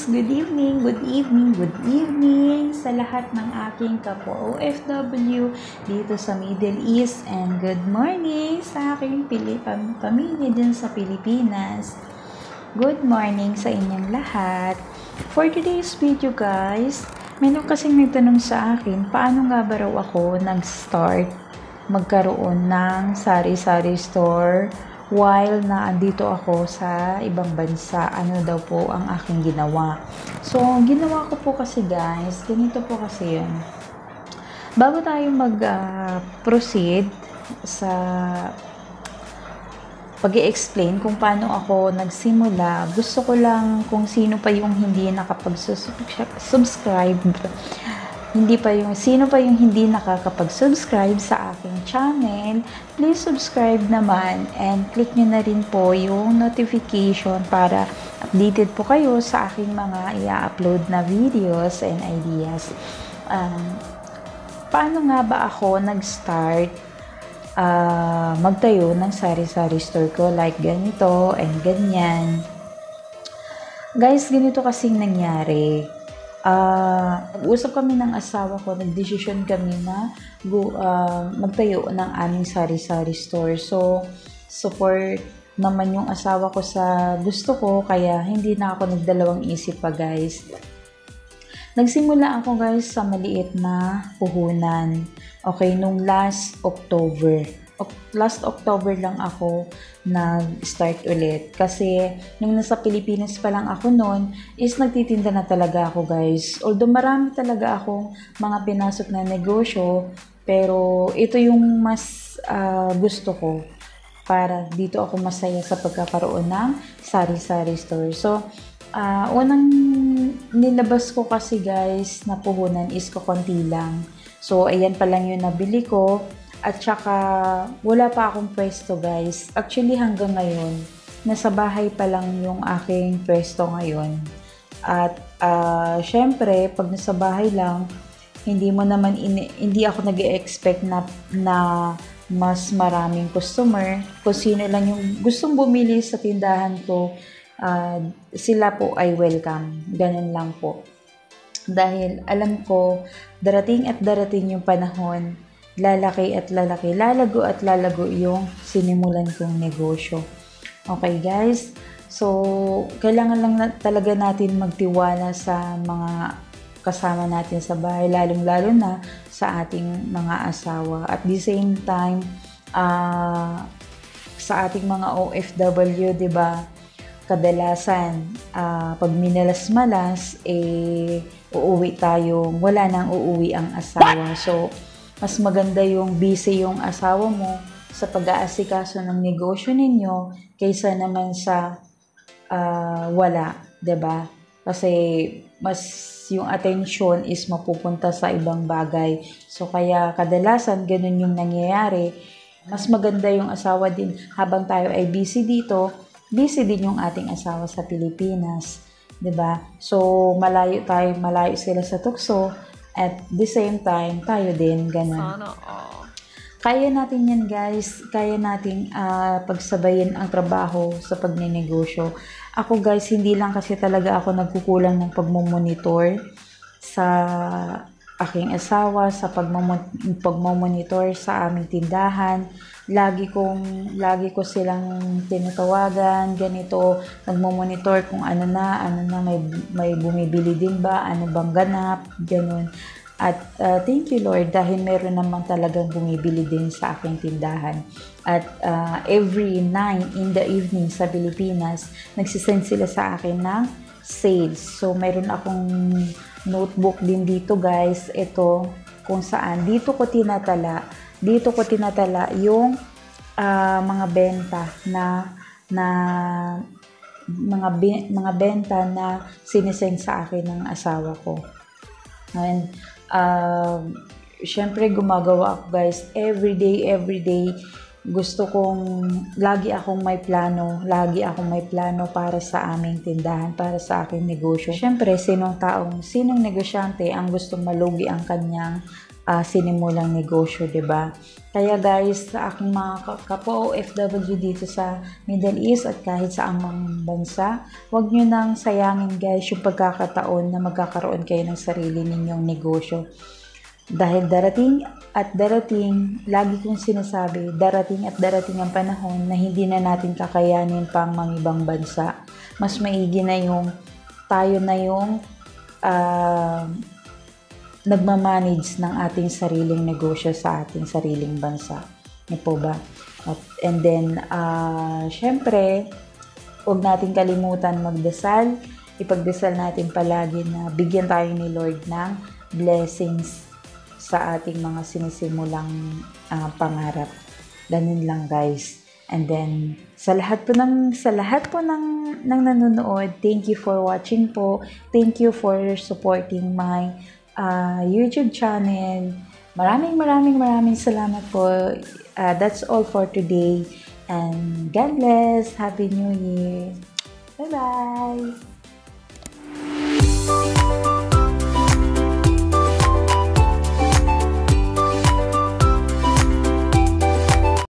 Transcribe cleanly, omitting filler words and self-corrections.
good evening, good evening, good evening sa lahat ng aking kapwa OFW dito sa Middle East, and good morning sa aking pamilya dyan sa Pilipinas. Good morning sa inyong lahat. For today's video guys, meron kasing nagtanong sa akin, paano nga ba raw ako nag-start magkaroon ng sari-sari store while na andito ako sa ibang bansa. Ano daw po ang aking ginawa. So, ginawa ko po kasi guys, ganito po kasi yun. Bago tayo mag-proceed sa pag-i-explain kung paano ako nagsimula, gusto ko lang kung sino pa yung hindi nakapag-subscribe, sino pa yung hindi nakakapag-subscribe sa aking channel, please subscribe naman and click nyo na rin po yung notification para updated po kayo sa aking mga i-upload na videos and ideas. Paano nga ba ako nag-start magtayo ng sari-sari store ko, like ganito and ganyan. Guys, ganito kasing nangyari. Nag-usap kami ng asawa ko, nag-decision kami na magtayo ng aming sari-sari store. So, support naman yung asawa ko sa gusto ko, kaya hindi na ako nagdalawang isip pa guys. Nagsimula ako guys sa maliit na puhunan. Okay, nung last October. Last October lang ako nag-start ulit. Kasi, nung nasa Pilipinas pa lang ako noon, is nagtitinda na talaga ako guys. Although marami talaga akong mga pinasok na negosyo, pero ito yung mas gusto ko para dito ako masaya sa pagkakaroon ng sari-sari store. So, unang nilabas ko kasi guys na puhunan is konti lang. So, ayan pa lang yung nabili ko. At saka, wala pa akong pwesto guys. Actually, hanggang ngayon, nasa bahay pa lang yung aking pwesto ngayon. At, syempre, pag nasa bahay lang, hindi ako nag-e-expect na mas maraming customer. Kung sino lang yung gustong bumili sa tindahan ko, sila po ay welcome. Ganun lang po. Dahil alam ko, darating at darating yung panahon, lalaki at lalaki, lalago at lalago yung sinimulan kong negosyo. Okay guys? So, kailangan lang talaga natin magtiwala sa mga kasama natin sa bahay, lalong-lalo na sa ating mga asawa. At the same time, sa ating mga OFW, 'di ba? Kadalasan, pag minalas-malas, uuwi tayong wala nang uuwi ang asawa. So, mas maganda yung busy yung asawa mo sa pag-aasikaso ng negosyo ninyo kaysa naman sa wala, 'di ba? Kasi mas yung attention is mapupunta sa ibang bagay. So, kaya kadalasan ganun yung nangyayari. Mas maganda yung asawa din habang tayo ay busy dito, busy din yung ating asawa sa Pilipinas, 'di ba? So, malayo sila sa tukso. At the same time, tayo din, ganun. Kaya natin yan guys, kaya nating pagsabayin ang trabaho sa pagninegosyo. Ako guys, hindi lang kasi talaga ako nagkukulang ng pagmomonitor sa aking asawa, sa pagmomonitor sa aming tindahan. Lagi ko silang tinatawagan, ganito, nagmomonitor kung ano na, may bumibili din ba, ano bang ganap, ganun. At thank you Lord dahil meron naman talagang bumibili din sa aking tindahan. At every 9 in the evening sa Pilipinas, nagsisend sila sa akin ng sales. So, meron akong notebook din dito guys. Ito kung saan dito ko tinatala yung mga benta mga benta na sinisend sa akin ng asawa ko. And syempre gumagawa ako guys every day. Gusto kong lagi akong may plano para sa aming tindahan, para sa aking negosyo. Syempre, sinong negosyante ang gustong malugi ang kanyang sinimulang negosyo, 'di ba? Kaya guys, sa aking mga kapwa OFW dito sa Middle East at kahit sa amang bansa, huwag nyo nang sayangin guys yung pagkakataon na magkakaroon kayo ng sarili ninyong negosyo. Dahil darating at darating, lagi kong sinasabi, darating at darating ang panahon na hindi na natin kakayanin pang mangibang bansa. Mas maigi na yung tayo na yung nagmamanage ng ating sariling negosyo sa ating sariling bansa. Ano po ba? And then, syempre, huwag natin kalimutan magdasal. Ipagdasal natin palagi na bigyan tayo ni Lord ng blessings sa ating mga sinisimulang pangarap. Ganun lang guys. And then, sa lahat po ng nanonood, thank you for watching po. Thank you for supporting my YouTube channel. Maraming salamat po. That's all for today. And God bless. Happy New Year. Bye-bye.